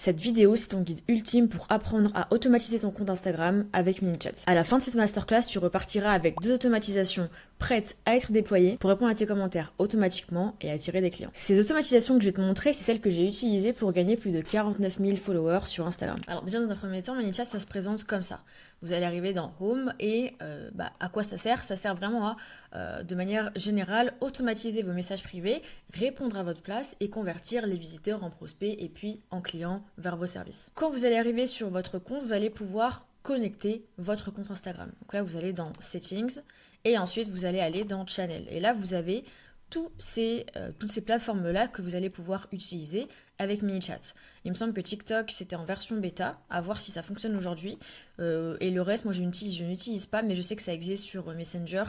Cette vidéo, c'est ton guide ultime pour apprendre à automatiser ton compte Instagram avec ManyChat. À la fin de cette masterclass, tu repartiras avec 2 automatisations prêtes à être déployées pour répondre à tes commentaires automatiquement et attirer des clients. Ces automatisations que je vais te montrer, c'est celles que j'ai utilisées pour gagner plus de 49 000 followers sur Instagram. Alors déjà, dans un premier temps, ManyChat, ça se présente comme ça. Vous allez arriver dans Home et à quoi ça sert? Ça sert vraiment à, de manière générale, automatiser vos messages privés, répondre à votre place et convertir les visiteurs en prospects et puis en clients vers vos services. Quand vous allez arriver sur votre compte, vous allez pouvoir connecter votre compte Instagram. Donc là, vous allez dans Settings et ensuite vous allez aller dans Channel. Et là, vous avez toutes ces plateformes-là que vous allez pouvoir utiliser avec ManyChat. Il me semble que TikTok, c'était en version bêta, à voir si ça fonctionne aujourd'hui. Et le reste, moi, je n'utilise pas, mais je sais que ça existe sur Messenger,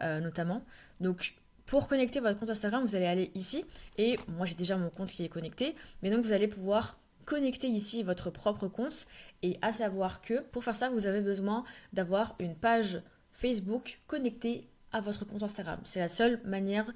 notamment. Donc, pour connecter votre compte Instagram, vous allez aller ici. Et moi, j'ai déjà mon compte qui est connecté. Mais donc, vous allez pouvoir connecter ici votre propre compte. Et à savoir que, pour faire ça, vous avez besoin d'avoir une page Facebook connectée à votre compte Instagram. C'est la seule manière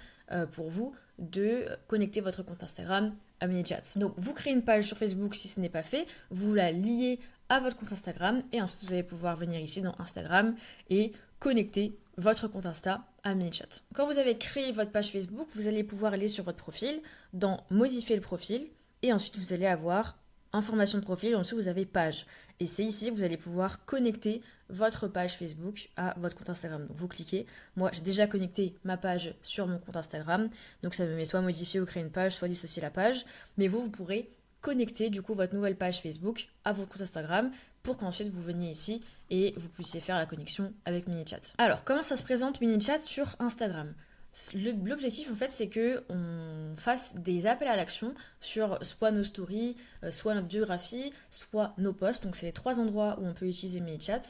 pour vous de connecter votre compte Instagram à ManyChat. Donc vous créez une page sur Facebook si ce n'est pas fait, vous la liez à votre compte Instagram et ensuite vous allez pouvoir venir ici dans Instagram et connecter votre compte Insta à ManyChat. Quand vous avez créé votre page Facebook, vous allez pouvoir aller sur votre profil, dans modifier le profil et ensuite vous allez avoir information de profil, ensuite vous avez page. Et c'est ici que vous allez pouvoir connecter votre page Facebook à votre compte Instagram. Donc vous cliquez, moi j'ai déjà connecté ma page sur mon compte Instagram, donc ça me met soit modifier ou créer une page, soit dissocier la page, mais vous pourrez connecter du coup votre nouvelle page Facebook à votre compte Instagram pour qu'ensuite vous veniez ici et vous puissiez faire la connexion avec ManyChat. Alors comment ça se présente ManyChat sur Instagram? L'objectif en fait c'est que on fasse des appels à l'action sur soit nos stories, soit notre biographie, soit nos posts. Donc c'est les 3 endroits où on peut utiliser ManyChat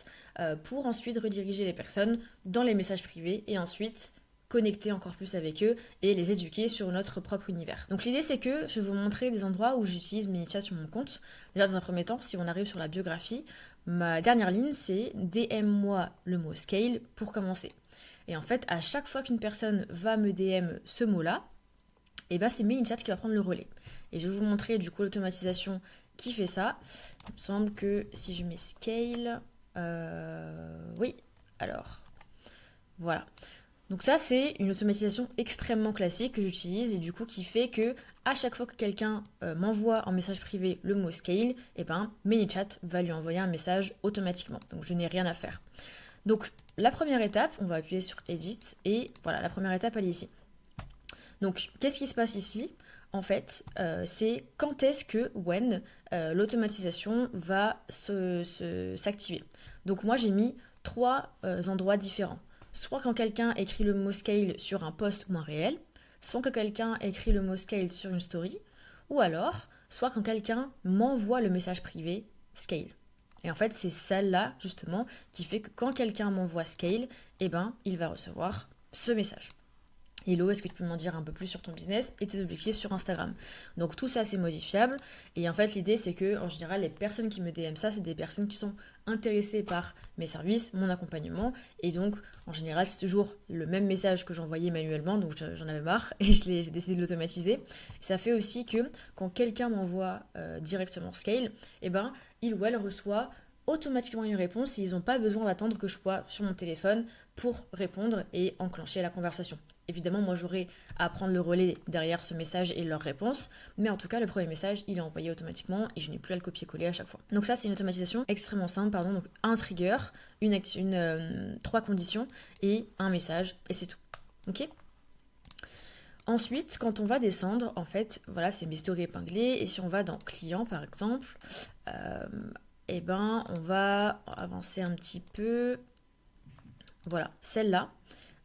pour ensuite rediriger les personnes dans les messages privés et ensuite connecter encore plus avec eux et les éduquer sur notre propre univers. Donc l'idée c'est que je vais vous montrer des endroits où j'utilise ManyChat sur mon compte. Déjà dans un premier temps, si on arrive sur la biographie, ma dernière ligne c'est DM-moi le mot scale pour commencer. Et en fait, à chaque fois qu'une personne va me DM ce mot-là, et ben c'est ManyChat qui va prendre le relais. Et je vais vous montrer du coup l'automatisation qui fait ça. Il me semble que si je mets scale, oui, alors voilà. Donc ça c'est une automatisation extrêmement classique que j'utilise et du coup qui fait que à chaque fois que quelqu'un m'envoie en message privé le mot scale, et ben ManyChat va lui envoyer un message automatiquement. Donc je n'ai rien à faire. Donc la première étape, on va appuyer sur Edit et voilà, la première étape elle est ici. Donc qu'est-ce qui se passe ici? En fait, c'est quand est-ce que, l'automatisation va s'activer. Donc moi j'ai mis 3 endroits différents. Soit quand quelqu'un écrit le mot scale sur un post ou un réel, soit quand quelqu'un écrit le mot scale sur une story, ou alors, soit quand quelqu'un m'envoie le message privé scale. Et en fait, c'est celle-là, justement, qui fait que quand quelqu'un m'envoie scale, eh ben, il va recevoir ce message. Hello, est-ce que tu peux m'en dire un peu plus sur ton business et tes objectifs sur Instagram? Donc tout ça c'est modifiable et en fait l'idée c'est que en général les personnes qui me DM ça c'est des personnes qui sont intéressées par mes services, mon accompagnement et donc en général c'est toujours le même message que j'envoyais manuellement donc j'en avais marre et j'ai décidé de l'automatiser. Ça fait aussi que quand quelqu'un m'envoie directement Scale, eh ben il ou elle reçoit automatiquement une réponse et ils n'ont pas besoin d'attendre que je sois sur mon téléphone pour répondre et enclencher la conversation. Évidemment, moi j'aurai à prendre le relais derrière ce message et leur réponse, mais en tout cas le premier message il est envoyé automatiquement et je n'ai plus à le copier-coller à chaque fois. Donc ça c'est une automatisation extrêmement simple, donc un trigger, 3 conditions et un message et c'est tout. Ok? Ensuite, quand on va descendre, en fait, voilà, c'est mes stories épinglées. Et si on va dans client, par exemple, eh ben, on va avancer un petit peu. Voilà, celle-là.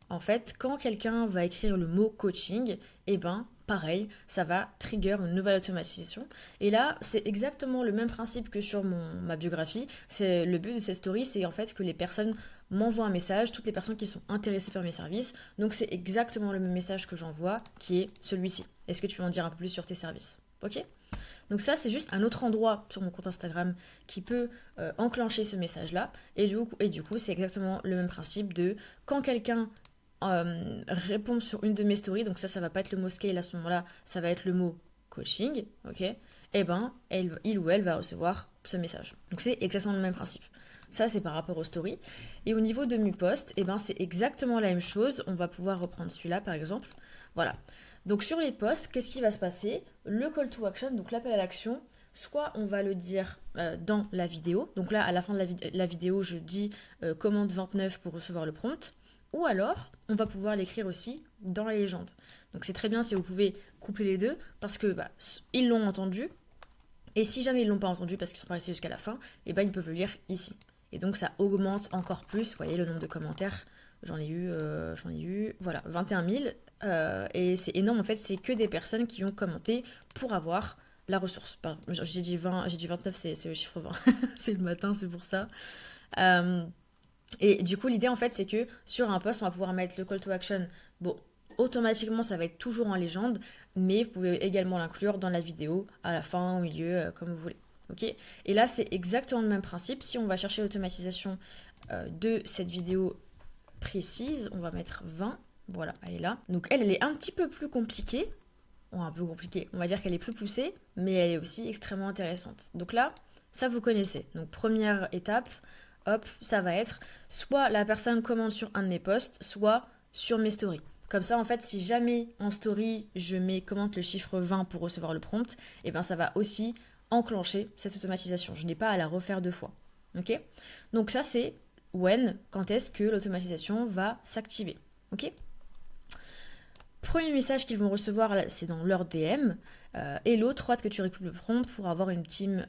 En fait, quand quelqu'un va écrire le mot coaching, eh ben, pareil, ça va trigger une nouvelle automatisation. Et là, c'est exactement le même principe que sur ma biographie. C'est le but de cette story, c'est en fait que les personnes m'envoient un message, toutes les personnes qui sont intéressées par mes services. Donc c'est exactement le même message que j'envoie, qui est celui-ci. Est-ce que tu veux en dire un peu plus sur tes services? Ok? Donc ça, c'est juste un autre endroit sur mon compte Instagram qui peut enclencher ce message-là. Et du coup, c'est exactement le même principe de quand quelqu'un répond sur une de mes stories, donc ça va pas être le mot scale à ce moment-là, ça va être le mot coaching, ok? eh ben, il ou elle va recevoir ce message. Donc c'est exactement le même principe. Ça, c'est par rapport aux stories. Et au niveau de MuPost, eh ben, c'est exactement la même chose. On va pouvoir reprendre celui-là, par exemple. Voilà. Donc sur les posts, qu'est-ce qui va se passer? Le call to action, donc l'appel à l'action, soit on va le dire dans la vidéo. Donc là, à la fin de la vidéo, je dis commande 29 pour recevoir le prompt. Ou alors, on va pouvoir l'écrire aussi dans la légende. Donc c'est très bien si vous pouvez coupler les deux, parce que ils l'ont entendu. Et si jamais ils l'ont pas entendu parce qu'ils sont pas restés jusqu'à la fin, eh ben ils peuvent le lire ici. Et donc ça augmente encore plus, vous voyez le nombre de commentaires, j'en ai eu, voilà, 21 000. Et c'est énorme, en fait, c'est que des personnes qui ont commenté pour avoir la ressource. Pardon, j'ai dit 20, j'ai dit 29, c'est le chiffre 20. C'est le matin, c'est pour ça. Et du coup, l'idée, en fait, c'est que sur un post, on va pouvoir mettre le call to action. Bon, automatiquement, ça va être toujours en légende, mais vous pouvez également l'inclure dans la vidéo, à la fin, au milieu, comme vous voulez. Ok. Et là, c'est exactement le même principe. Si on va chercher l'automatisation de cette vidéo précise, on va mettre 20. Voilà, elle est là. Donc elle est un petit peu plus compliquée. Bon, un peu compliquée. On va dire qu'elle est plus poussée, mais elle est aussi extrêmement intéressante. Donc là, ça vous connaissez. Donc première étape, hop, ça va être soit la personne commente sur un de mes posts, soit sur mes stories. Comme ça, en fait, si jamais en story, je commente le chiffre 20 pour recevoir le prompt, et ben ça va aussi enclencher cette automatisation. Je n'ai pas à la refaire deux fois. Ok? Donc ça, c'est quand est-ce que l'automatisation va s'activer. Ok? Premier message qu'ils vont recevoir, c'est dans leur DM. Hello, trop hâte que tu récupères le prompt pour avoir une team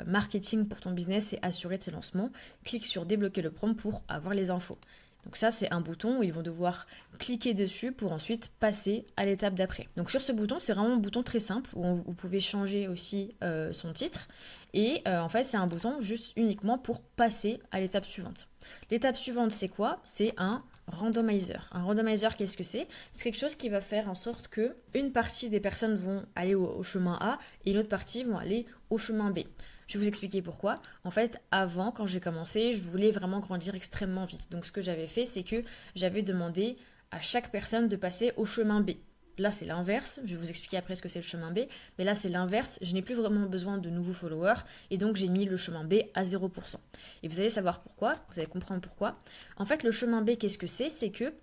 marketing pour ton business et assurer tes lancements. Clique sur débloquer le prompt pour avoir les infos. Donc ça, c'est un bouton où ils vont devoir cliquer dessus pour ensuite passer à l'étape d'après. Donc sur ce bouton, c'est vraiment un bouton très simple où vous pouvez changer aussi son titre. Et en fait, c'est un bouton juste uniquement pour passer à l'étape suivante. L'étape suivante, c'est quoi? C'est un randomizer. Un randomizer, qu'est-ce que c'est? C'est quelque chose qui va faire en sorte que une partie des personnes vont aller au chemin A et une autre partie vont aller au chemin B. Je vais vous expliquer pourquoi. En fait, avant, quand j'ai commencé, je voulais vraiment grandir extrêmement vite. Donc ce que j'avais fait, c'est que j'avais demandé à chaque personne de passer au chemin B. Là, c'est l'inverse. Je vais vous expliquer après ce que c'est le chemin B. Mais là, c'est l'inverse. Je n'ai plus vraiment besoin de nouveaux followers. Et donc, j'ai mis le chemin B à 0%. Et vous allez savoir pourquoi. Vous allez comprendre pourquoi. En fait, le chemin B, qu'est-ce que c'est? C'est que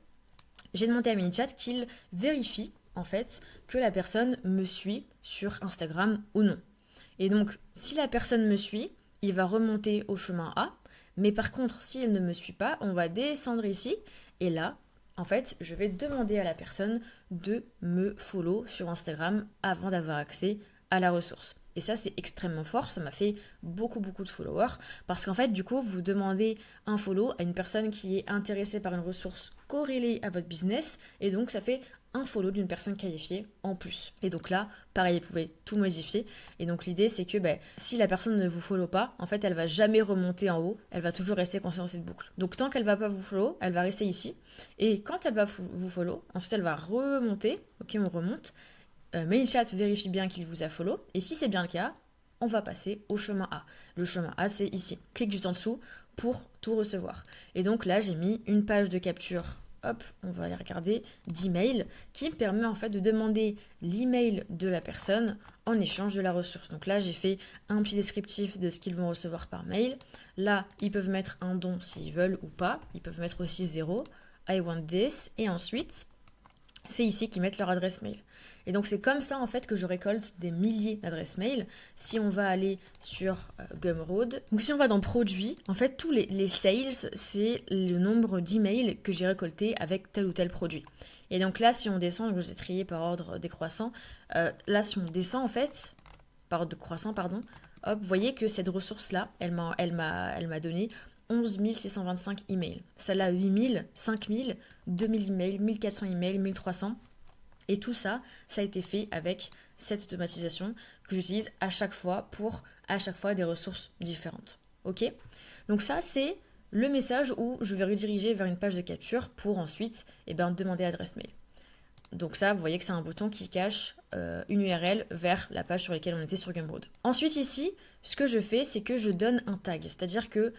j'ai demandé à ManyChat qu'il vérifie, en fait, que la personne me suit sur Instagram ou non. Et donc, si la personne me suit, il va remonter au chemin A. Mais par contre, si elle ne me suit pas, on va descendre ici. Et là, en fait, je vais demander à la personne de me follow sur Instagram avant d'avoir accès à la ressource. Et ça, c'est extrêmement fort. Ça m'a fait beaucoup de followers. Parce qu'en fait, du coup, vous demandez un follow à une personne qui est intéressée par une ressource corrélée à votre business. Et donc, ça fait un follow d'une personne qualifiée en plus. Et donc là, pareil, vous pouvez tout modifier. Et donc l'idée, c'est que si la personne ne vous follow pas, en fait, elle va jamais remonter en haut. Elle va toujours rester coincée dans cette boucle. Donc tant qu'elle va pas vous follow, elle va rester ici. Et quand elle va vous follow, ensuite elle va remonter. Ok, on remonte. ManyChat vérifie bien qu'il vous a follow. Et si c'est bien le cas, on va passer au chemin A. Le chemin A, c'est ici. Clique juste en dessous pour tout recevoir. Et donc là, j'ai mis une page de capture. Hop, on va aller regarder d'email qui me permet en fait de demander l'email de la personne en échange de la ressource. Donc là, j'ai fait un petit descriptif de ce qu'ils vont recevoir par mail. Là, ils peuvent mettre un don s'ils veulent ou pas. Ils peuvent mettre aussi 0, I want this. Et ensuite, c'est ici qu'ils mettent leur adresse mail. Et donc c'est comme ça en fait que je récolte des milliers d'adresses mail. Si on va aller sur Gumroad, donc si on va dans produits, en fait tous les sales, c'est le nombre d'emails que j'ai récoltés avec tel ou tel produit. Et donc là, si on descend, je vous ai trié par ordre décroissant, là si on descend en fait, par ordre décroissant, pardon, hop, vous voyez que cette ressource-là, elle m'a donné 11 625 emails. Celle-là, 8000, 5000, 2000 emails, 1400 emails, 1300. Et tout ça, ça a été fait avec cette automatisation que j'utilise à chaque fois pour à chaque fois des ressources différentes. Ok? Donc ça, c'est le message où je vais rediriger vers une page de capture pour ensuite demander l'adresse mail. Donc ça, vous voyez que c'est un bouton qui cache une URL vers la page sur laquelle on était sur Gumroad. Ensuite ici, ce que je fais, c'est que je donne un tag. C'est-à-dire que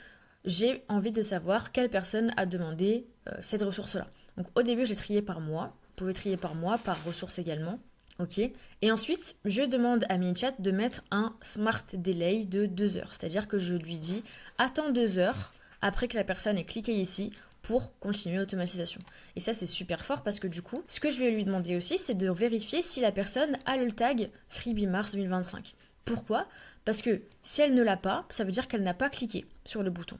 j'ai envie de savoir quelle personne a demandé cette ressource-là. Donc au début, j'ai trié par mois. Vous pouvez trier par mois, par ressource également. Ok. Et ensuite, je demande à ManyChat de mettre un smart delay de 2 heures. C'est-à-dire que je lui dis attends 2 heures après que la personne ait cliqué ici pour continuer l'automatisation. Et ça, c'est super fort parce que du coup, ce que je vais lui demander aussi, c'est de vérifier si la personne a le tag Freebie Mars 2025. Pourquoi? Parce que si elle ne l'a pas, ça veut dire qu'elle n'a pas cliqué sur le bouton.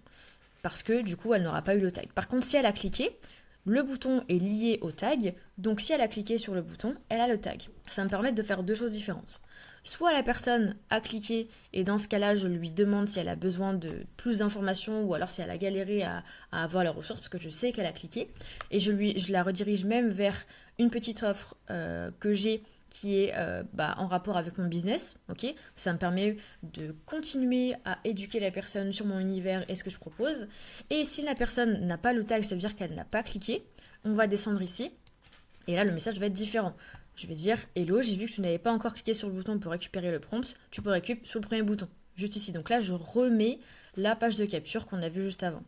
Parce que du coup, elle n'aura pas eu le tag. Par contre, si elle a cliqué, le bouton est lié au tag, donc si elle a cliqué sur le bouton, elle a le tag. Ça me permet de faire deux choses différentes. Soit la personne a cliqué et dans ce cas-là, je lui demande si elle a besoin de plus d'informations ou alors si elle a galéré à avoir les ressources parce que je sais qu'elle a cliqué. Et je la redirige même vers une petite offre que j'ai qui est en rapport avec mon business. Ok, ça me permet de continuer à éduquer la personne sur mon univers et ce que je propose. Et si la personne n'a pas le tag, ça veut dire qu'elle n'a pas cliqué, on va descendre ici. Et là, le message va être différent. Je vais dire hello, j'ai vu que tu n'avais pas encore cliqué sur le bouton pour récupérer le prompt. Tu peux récupérer sur le premier bouton, juste ici. Donc là, je remets la page de capture qu'on a vue juste avant.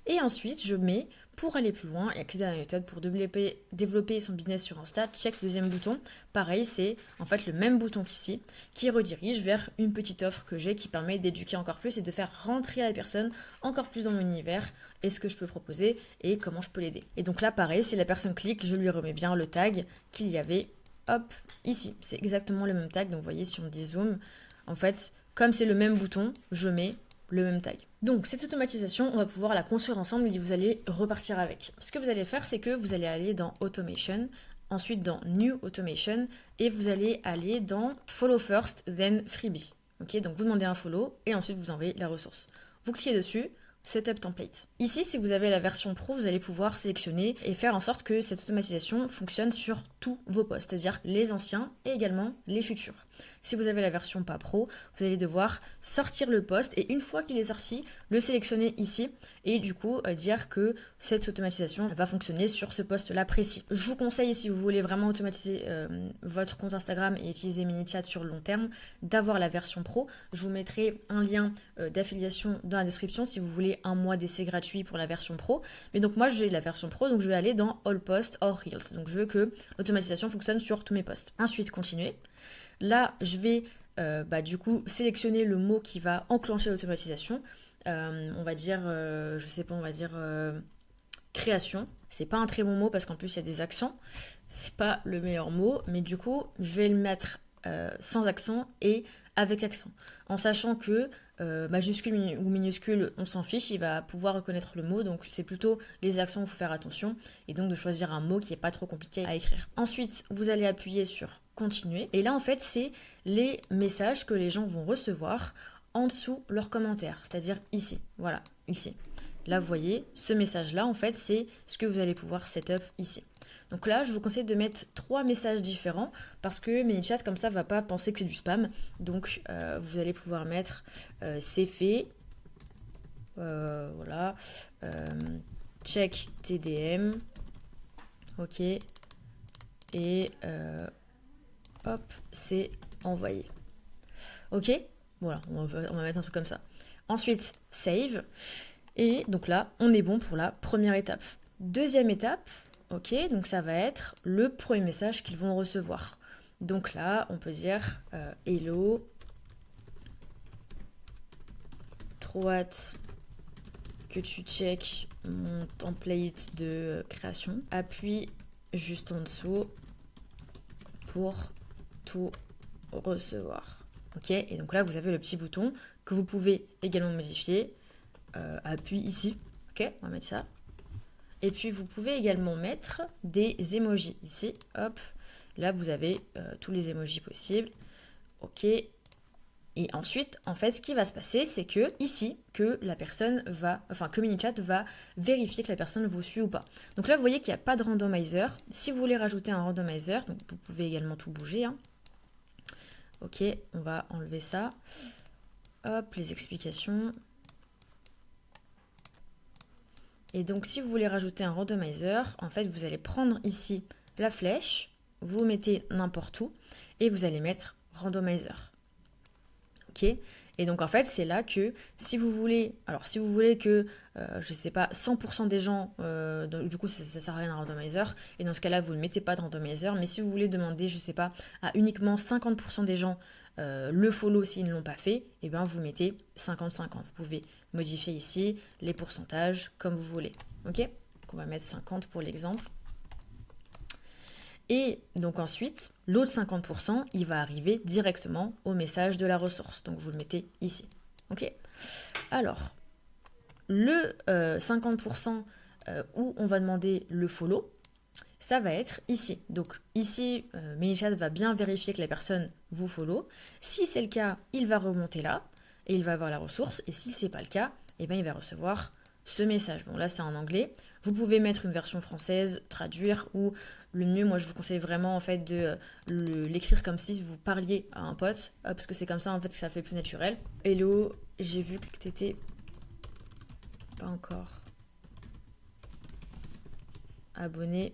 Et ensuite, je mets, pour aller plus loin et accéder à la méthode pour développer son business sur Insta, check deuxième bouton. Pareil, c'est en fait le même bouton qu'ici, qui redirige vers une petite offre que j'ai qui permet d'éduquer encore plus et de faire rentrer la personne encore plus dans mon univers et ce que je peux proposer et comment je peux l'aider. Et donc là, pareil, si la personne clique, je lui remets bien le tag qu'il y avait, hop, ici. C'est exactement le même tag, donc vous voyez, si on dit zoom, en fait, comme c'est le même bouton, je mets le même tag. Donc cette automatisation, on va pouvoir la construire ensemble et vous allez repartir avec. Ce que vous allez faire, c'est que vous allez aller dans Automation, ensuite dans New Automation et vous allez aller dans Follow First, then Freebie. Ok, donc vous demandez un follow et ensuite vous envoyez la ressource. Vous cliquez dessus, Setup Template. Ici, si vous avez la version Pro, vous allez pouvoir sélectionner et faire en sorte que cette automatisation fonctionne sur tous vos posts, c'est-à-dire les anciens et également les futurs. Si vous avez la version pas Pro, vous allez devoir sortir le post et une fois qu'il est sorti, le sélectionner ici et du coup dire que cette automatisation va fonctionner sur ce post-là précis. Je vous conseille, si vous voulez vraiment automatiser votre compte Instagram et utiliser ManyChat sur le long terme, d'avoir la version Pro. Je vous mettrai un lien d'affiliation dans la description si vous voulez un mois d'essai gratuit pour la version Pro. Mais donc moi j'ai la version Pro, donc je vais aller dans All Posts or Reels. Donc je veux que l'automatisation fonctionne sur tous mes posts. Ensuite, continuer. Là, je vais du coup sélectionner le mot qui va enclencher l'automatisation. On va dire, je sais pas, on va dire création. C'est pas un très bon mot parce qu'en plus il y a des accents. C'est pas le meilleur mot, mais du coup, je vais le mettre sans accent et avec accent. En sachant que majuscule ou minuscule, on s'en fiche, il va pouvoir reconnaître le mot. Donc c'est plutôt les accents où il faut faire attention et donc de choisir un mot qui n'est pas trop compliqué à écrire. Ensuite, vous allez appuyer sur continuer. Et là, en fait, c'est les messages que les gens vont recevoir en dessous leurs commentaires, c'est-à-dire ici. Voilà, ici. Là, vous voyez, ce message-là, en fait, c'est ce que vous allez pouvoir setup ici. Donc là, je vous conseille de mettre 3 messages différents parce que ManyChat, comme ça, va pas penser que c'est du spam. Donc, vous allez pouvoir mettre c'est fait. Voilà. Check TDM. Ok. Et hop, c'est envoyé. Ok. Voilà, on va mettre un truc comme ça. Ensuite, save. Et donc là, on est bon pour la première étape. Deuxième étape, ok, donc ça va être le premier message qu'ils vont recevoir. Donc là, on peut dire hello, trop hâte que tu check mon template de création. Appuie juste en dessous pour tout recevoir. Ok, et donc là, vous avez le petit bouton que vous pouvez également modifier. Appuie ici. Ok, on va mettre ça. Et puis vous pouvez également mettre des emojis ici. Hop, là vous avez tous les emojis possibles. Ok. Et ensuite, en fait, ce qui va se passer, c'est que ici, que ManyChat va vérifier que la personne vous suit ou pas. Donc là, vous voyez qu'il n'y a pas de randomizer. Si vous voulez rajouter un randomizer, donc vous pouvez également tout bouger. Hein. Ok, on va enlever ça. Hop, les explications. Et donc, si vous voulez rajouter un randomizer, en fait, vous allez prendre ici la flèche, vous mettez n'importe où, et vous allez mettre randomizer. Ok ? Et donc en fait, c'est là que si vous voulez que, je sais pas, 100% des gens, du coup ça sert à rien un randomizer, et dans ce cas-là, vous ne mettez pas de randomizer, mais si vous voulez demander, je sais pas, à uniquement 50% des gens le follow s'ils ne l'ont pas fait, et bien vous mettez 50-50. Vous pouvez modifier ici les pourcentages comme vous voulez. Ok? Donc on va mettre 50 pour l'exemple. Et donc ensuite, l'autre 50%, il va arriver directement au message de la ressource. Donc vous le mettez ici. Ok? Alors, le 50% où on va demander le follow, ça va être ici. Donc ici, ManyChat va bien vérifier que la personne vous follow. Si c'est le cas, il va remonter là et il va avoir la ressource. Et si c'est pas le cas, eh bien, il va recevoir ce message. Bon, là, c'est en anglais. Vous pouvez mettre une version française, traduire, ou le mieux, moi, je vous conseille vraiment en fait de l'écrire comme si vous parliez à un pote, parce que c'est comme ça en fait que ça fait plus naturel. Hello, j'ai vu que t'étais pas encore abonné.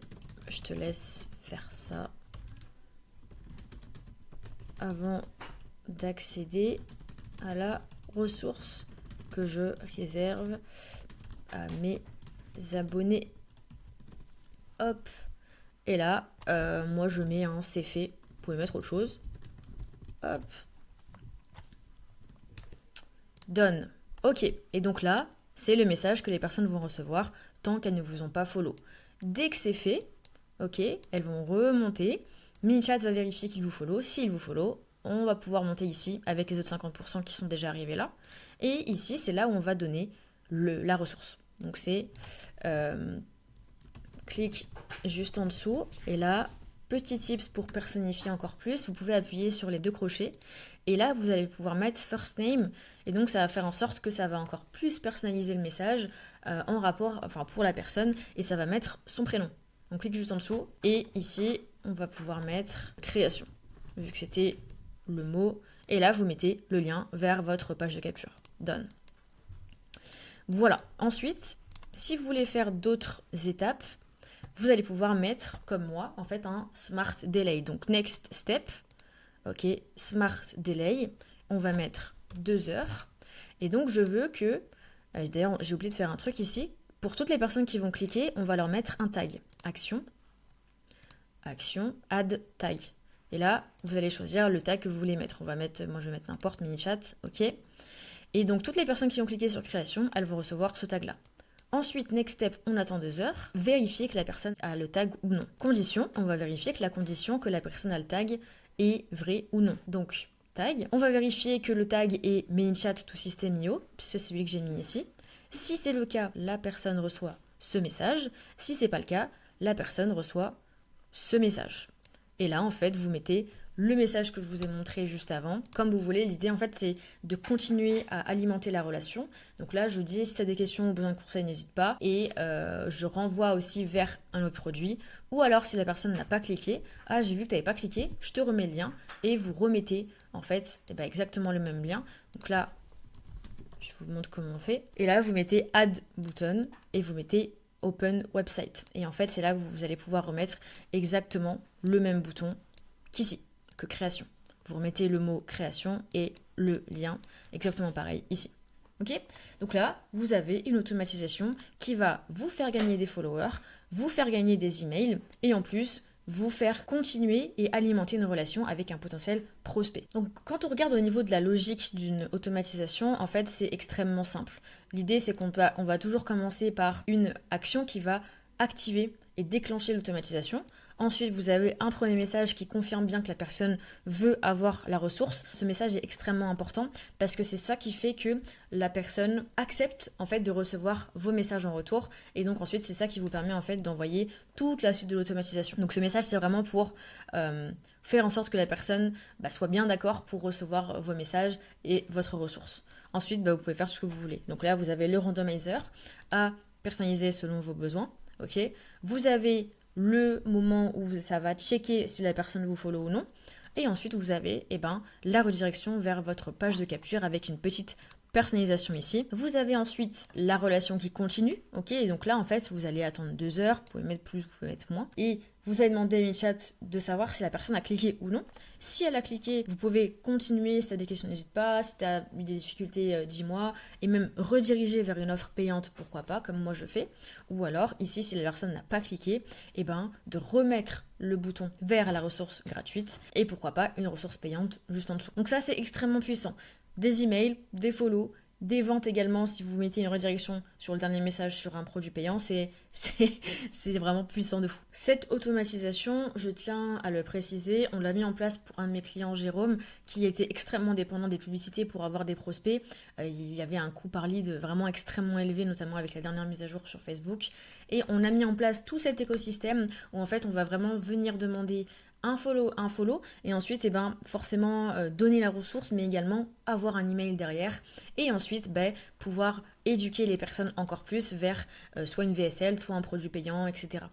Je te laisse faire ça avant d'accéder à la ressource que je réserve à mes abonnés. Hop. Et là, moi je mets un c'est fait. Vous pouvez mettre autre chose. Hop. Done. Ok. Et donc là, c'est le message que les personnes vont recevoir tant qu'elles ne vous ont pas follow. Dès que c'est fait, ok, elles vont remonter. ManyChat va vérifier qu'il vous follow. S'il vous follow, on va pouvoir monter ici avec les autres 50% qui sont déjà arrivés là. Et ici, c'est là où on va donner la ressource. Donc c'est clique juste en dessous. Et là, petit tips pour personnifier encore plus, vous pouvez appuyer sur les deux crochets. Et là, vous allez pouvoir mettre first name. Et donc, ça va faire en sorte que ça va encore plus personnaliser le message en rapport, enfin pour la personne. Et ça va mettre son prénom. On clique juste en dessous. Et ici, on va pouvoir mettre création. Vu que c'était le mot. Et là, vous mettez le lien vers votre page de capture. Done. Voilà. Ensuite, si vous voulez faire d'autres étapes, vous allez pouvoir mettre, comme moi, en fait, un Smart Delay. Donc, next step, ok, Smart Delay, on va mettre 2 heures. Et donc, je veux que, d'ailleurs, j'ai oublié de faire un truc ici, pour toutes les personnes qui vont cliquer, on va leur mettre un tag. Action, add tag. Et là, vous allez choisir le tag que vous voulez mettre. On va mettre, moi je vais mettre n'importe, ManyChat, ok. Et donc, toutes les personnes qui ont cliqué sur création, elles vont recevoir ce tag-là. Ensuite, next step, on attend 2 heures. Vérifier que la personne a le tag ou non. Condition, on va vérifier que la condition que la personne a le tag est vraie ou non. Donc, tag. On va vérifier que le tag est ManyChat to System.io, puisque c'est celui que j'ai mis ici. Si c'est le cas, la personne reçoit ce message. Si c'est pas le cas, la personne reçoit ce message. Et là, en fait, vous mettez le message que je vous ai montré juste avant. Comme vous voulez, l'idée, en fait, c'est de continuer à alimenter la relation. Donc là, je vous dis, si tu as des questions ou besoin de conseils, n'hésite pas. Et je renvoie aussi vers un autre produit. Ou alors, si la personne n'a pas cliqué, ah, j'ai vu que tu n'avais pas cliqué, je te remets le lien. Et vous remettez, en fait, exactement le même lien. Donc là, je vous montre comment on fait. Et là, vous mettez Add Button et vous mettez Open Website. Et en fait, c'est là que vous allez pouvoir remettre exactement le même bouton qu'ici, que création. Vous remettez le mot création et le lien exactement pareil ici. Ok? Donc là, vous avez une automatisation qui va vous faire gagner des followers, vous faire gagner des emails et en plus vous faire continuer et alimenter une relation avec un potentiel prospect. Donc quand on regarde au niveau de la logique d'une automatisation, en fait c'est extrêmement simple. L'idée c'est qu'on va toujours commencer par une action qui va activer et déclencher l'automatisation. Ensuite, vous avez un premier message qui confirme bien que la personne veut avoir la ressource. Ce message est extrêmement important parce que c'est ça qui fait que la personne accepte en fait de recevoir vos messages en retour. Et donc ensuite, c'est ça qui vous permet en fait d'envoyer toute la suite de l'automatisation. Donc ce message, c'est vraiment pour faire en sorte que la personne soit bien d'accord pour recevoir vos messages et votre ressource. Ensuite, vous pouvez faire ce que vous voulez. Donc là, vous avez le randomizer à personnaliser selon vos besoins. Ok. Vous avez le moment où ça va checker si la personne vous follow ou non. Et ensuite, vous avez la redirection vers votre page de capture avec une petite personnalisation ici. Vous avez ensuite la relation qui continue. Ok, et donc là, en fait, vous allez attendre 2 heures. Vous pouvez mettre plus, vous pouvez mettre moins. Et Vous allez demander à ManyChat de savoir si la personne a cliqué ou non. Si elle a cliqué, vous pouvez continuer. Si tu as des questions, n'hésite pas. Si tu as eu des difficultés, dis-moi. Et même rediriger vers une offre payante, pourquoi pas, comme moi je fais. Ou alors, ici, si la personne n'a pas cliqué, eh ben, de remettre le bouton vers la ressource gratuite. Et pourquoi pas, une ressource payante juste en dessous. Donc ça, c'est extrêmement puissant. Des emails, des follow, des ventes également, si vous mettez une redirection sur le dernier message sur un produit payant, c'est vraiment puissant de fou. Cette automatisation, je tiens à le préciser, on l'a mis en place pour un de mes clients, Jérôme, qui était extrêmement dépendant des publicités pour avoir des prospects. Il y avait un coût par lead vraiment extrêmement élevé, notamment avec la dernière mise à jour sur Facebook. Et on a mis en place tout cet écosystème où en fait on va vraiment venir demander un follow, et ensuite forcément donner la ressource, mais également avoir un email derrière, et ensuite pouvoir éduquer les personnes encore plus vers soit une VSL, soit un produit payant, etc.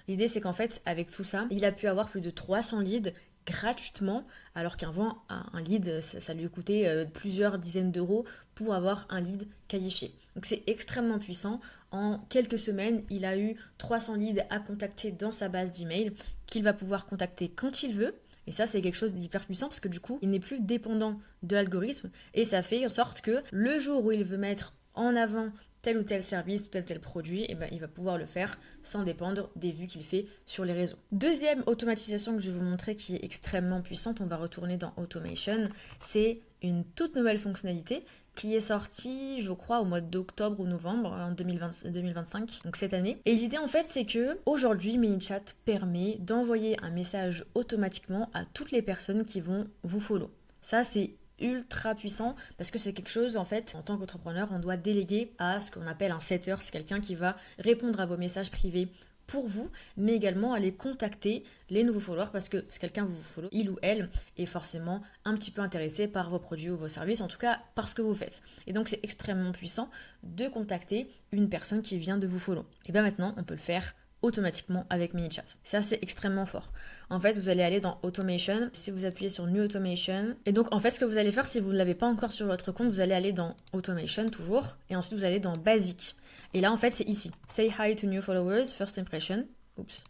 L'idée c'est qu'en fait avec tout ça, il a pu avoir plus de 300 leads gratuitement, alors qu'avant un lead ça lui coûtait plusieurs dizaines d'euros pour avoir un lead qualifié. Donc c'est extrêmement puissant. En quelques semaines, il a eu 300 leads à contacter dans sa base d'email qu'il va pouvoir contacter quand il veut. Et ça, c'est quelque chose d'hyper puissant parce que du coup, il n'est plus dépendant de l'algorithme. Et ça fait en sorte que le jour où il veut mettre en avant tel ou tel service ou tel produit, il va pouvoir le faire sans dépendre des vues qu'il fait sur les réseaux. Deuxième automatisation que je vais vous montrer qui est extrêmement puissante, on va retourner dans Automation, c'est une toute nouvelle fonctionnalité qui est sortie, je crois, au mois d'octobre ou novembre en 2025, donc cette année. Et l'idée en fait, c'est que aujourd'hui, ManyChat permet d'envoyer un message automatiquement à toutes les personnes qui vont vous follow. Ça, c'est ultra puissant parce que c'est quelque chose en fait en tant qu'entrepreneur on doit déléguer à ce qu'on appelle un setter, c'est quelqu'un qui va répondre à vos messages privés pour vous, mais également aller contacter les nouveaux followers parce que si quelqu'un vous follow, il ou elle est forcément un petit peu intéressé par vos produits ou vos services, en tout cas par ce que vous faites. Et donc c'est extrêmement puissant de contacter une personne qui vient de vous follow. Et bien maintenant on peut le faire automatiquement avec ManyChat. Ça, c'est extrêmement fort. En fait, vous allez aller dans Automation, si vous appuyez sur New Automation. Et donc, en fait, ce que vous allez faire, si vous ne l'avez pas encore sur votre compte, vous allez aller dans Automation, toujours, et ensuite, vous allez dans Basic. Et là, en fait, c'est ici. Say hi to new followers, first impression. Oups.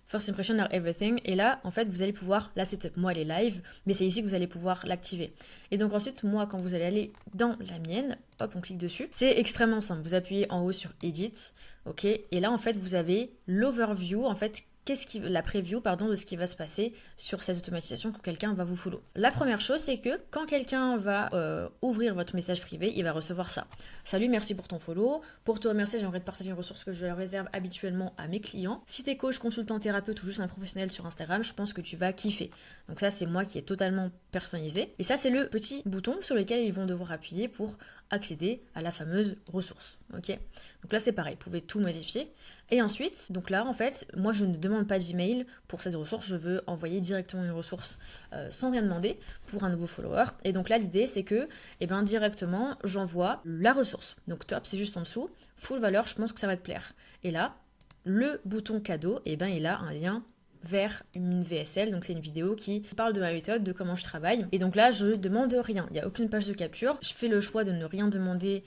First impression are everything. Et là, en fait, vous allez pouvoir, là, c'est moi, elle est live, mais c'est ici que vous allez pouvoir l'activer. Et donc ensuite, moi, quand vous allez aller dans la mienne, hop, on clique dessus. C'est extrêmement simple. Vous appuyez en haut sur Edit, ok. Et là, en fait, vous avez l'overview, en fait, la preview de ce qui va se passer sur cette automatisation quand quelqu'un va vous follow. La première chose, c'est que quand quelqu'un va ouvrir votre message privé, il va recevoir ça. Salut, merci pour ton follow. Pour te remercier, j'aimerais te partager une ressource que je réserve habituellement à mes clients. Si t'es coach, consultant, thérapeute ou juste un professionnel sur Instagram, je pense que tu vas kiffer. Donc ça, c'est moi qui est totalement personnalisé. Et ça, c'est le petit bouton sur lequel ils vont devoir appuyer pour accéder à la fameuse ressource. Ok. Donc là, c'est pareil, vous pouvez tout modifier. Et ensuite, donc là, en fait, moi, je ne demande pas d'email pour cette ressource. Je veux envoyer directement une ressource sans rien demander pour un nouveau follower. Et donc là, l'idée, c'est que, directement, j'envoie la ressource. Donc top, c'est juste en dessous. Full valeur, je pense que ça va te plaire. Et là, le bouton cadeau, il a un lien vers une VSL, donc c'est une vidéo qui parle de ma méthode, de comment je travaille. Et donc là, je demande rien, il n'y a aucune page de capture. Je fais le choix de ne rien demander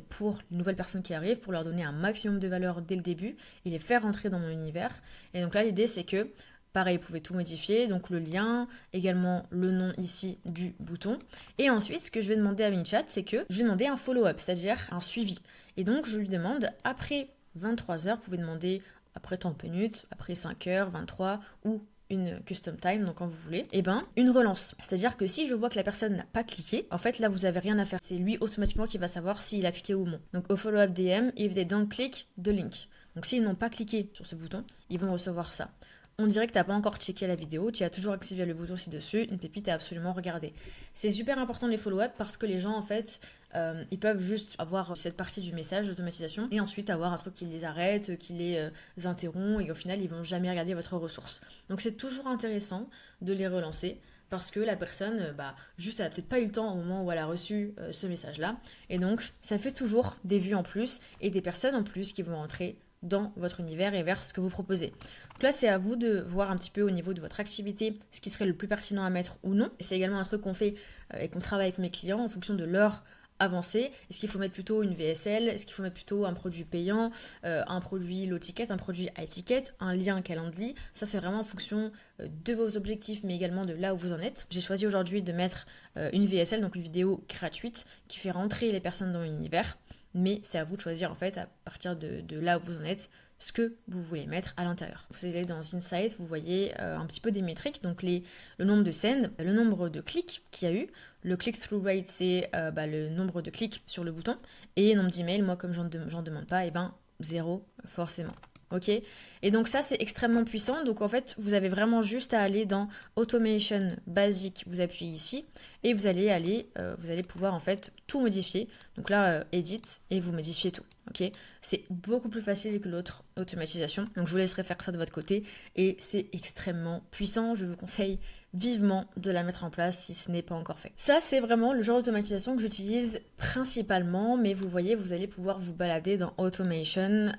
pour les nouvelles personnes qui arrivent, pour leur donner un maximum de valeur dès le début et les faire rentrer dans mon univers. Et donc là, l'idée, c'est que, pareil, vous pouvez tout modifier, donc le lien, également le nom ici du bouton. Et ensuite, ce que je vais demander à ManyChat, c'est que je vais demander un follow-up, c'est-à-dire un suivi. Et donc, je lui demande, après 23 heures, vous pouvez demander après 30 minutes, après 5 heures, 23 ou une custom time, donc quand vous voulez, une relance. C'est-à-dire que si je vois que la personne n'a pas cliqué, en fait là vous avez rien à faire. C'est lui automatiquement qui va savoir s'il a cliqué ou non. Donc au follow-up DM, if they don't click the link. Donc s'ils n'ont pas cliqué sur ce bouton, ils vont recevoir ça. On dirait que tu n'as pas encore checké la vidéo, tu as toujours activé le bouton ci-dessus, une pépite à absolument regarder. C'est super important les follow-up parce que les gens en fait, ils peuvent juste avoir cette partie du message d'automatisation et ensuite avoir un truc qui les arrête, qui les interrompt et au final ils vont jamais regarder votre ressource. Donc c'est toujours intéressant de les relancer parce que la personne, juste elle a peut-être pas eu le temps au moment où elle a reçu ce message-là. Et donc ça fait toujours des vues en plus et des personnes en plus qui vont entrer dans votre univers et vers ce que vous proposez. Donc là, c'est à vous de voir un petit peu au niveau de votre activité ce qui serait le plus pertinent à mettre ou non. Et c'est également un truc qu'on fait et qu'on travaille avec mes clients en fonction de leur avancer. Est-ce qu'il faut mettre plutôt une VSL? Est-ce qu'il faut mettre plutôt un produit payant, un produit low ticket, un produit high ticket, un lien Calendly? Ça, c'est vraiment en fonction de vos objectifs, mais également de là où vous en êtes. J'ai choisi aujourd'hui de mettre une VSL, donc une vidéo gratuite, qui fait rentrer les personnes dans l'univers. Mais c'est à vous de choisir en fait, à partir de là où vous en êtes, ce que vous voulez mettre à l'intérieur. Vous allez dans Insight, vous voyez un petit peu des métriques, donc le nombre de sends, le nombre de clics qu'il y a eu, le click-through rate, c'est le nombre de clics sur le bouton, et le nombre d'emails, moi comme j'en demande pas, et ben 0 forcément. Ok. Et donc ça c'est extrêmement puissant, donc en fait vous avez vraiment juste à aller dans Automation basique, vous appuyez ici, et vous allez pouvoir en fait tout modifier. Donc là, Edit, et vous modifiez tout. Ok, c'est beaucoup plus facile que l'autre automatisation. Donc je vous laisserai faire ça de votre côté, et c'est extrêmement puissant. Je vous conseille vivement de la mettre en place si ce n'est pas encore fait. Ça, c'est vraiment le genre d'automatisation que j'utilise principalement, mais vous voyez, vous allez pouvoir vous balader dans Automation.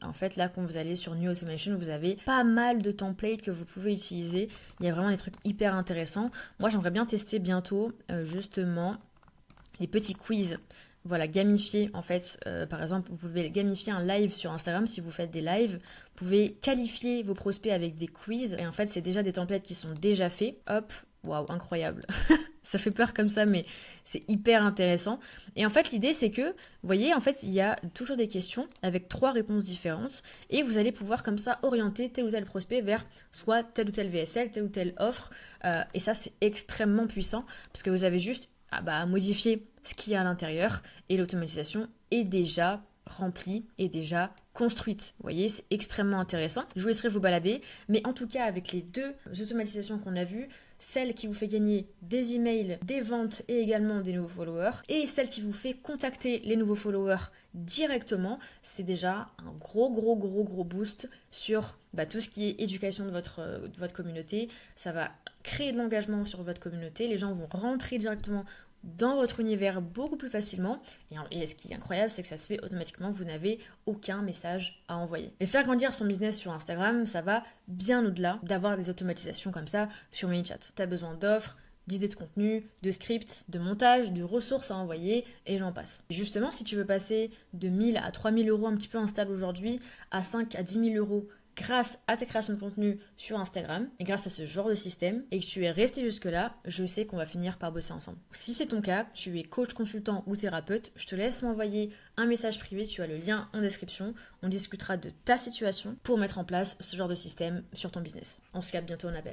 En fait, là, quand vous allez sur New Automation, vous avez pas mal de templates que vous pouvez utiliser. Il y a vraiment des trucs hyper intéressants. Moi, j'aimerais bien tester bientôt, justement, les petits quiz. Voilà, gamifier en fait. Par exemple, vous pouvez gamifier un live sur Instagram si vous faites des lives. Vous pouvez qualifier vos prospects avec des quiz. Et en fait, c'est déjà des templates qui sont déjà faits. Hop, waouh, incroyable. Ça fait peur comme ça, mais c'est hyper intéressant. Et en fait, l'idée, c'est que, vous voyez, en fait, il y a toujours des questions avec 3 réponses différentes. Et vous allez pouvoir comme ça orienter tel ou tel prospect vers soit telle ou telle VSL, telle ou telle offre. Et ça, c'est extrêmement puissant parce que vous avez juste à modifier ce qu'il y a à l'intérieur et l'automatisation est déjà remplie et déjà construite. Vous voyez, c'est extrêmement intéressant. Je vous laisserai vous balader, mais en tout cas, avec les 2 automatisations qu'on a vues, celle qui vous fait gagner des emails, des ventes et également des nouveaux followers, et celle qui vous fait contacter les nouveaux followers directement, c'est déjà un gros boost sur tout ce qui est éducation de votre communauté. Ça va créer de l'engagement sur votre communauté, les gens vont rentrer directement dans votre univers beaucoup plus facilement. Et ce qui est incroyable, c'est que ça se fait automatiquement, vous n'avez aucun message à envoyer. Et faire grandir son business sur Instagram, ça va bien au-delà d'avoir des automatisations comme ça sur ManyChat. Tu as besoin d'offres, d'idées de contenu, de scripts, de montage, de ressources à envoyer, et j'en passe. Justement, si tu veux passer de 1000 à 3000 euros un petit peu instable aujourd'hui, à 5 à 10 000 euros grâce à tes créations de contenu sur Instagram et grâce à ce genre de système et que tu es resté jusque-là, je sais qu'on va finir par bosser ensemble. Si c'est ton cas, tu es coach, consultant ou thérapeute, je te laisse m'envoyer un message privé, tu as le lien en description. On discutera de ta situation pour mettre en place ce genre de système sur ton business. On se capte bientôt en appel.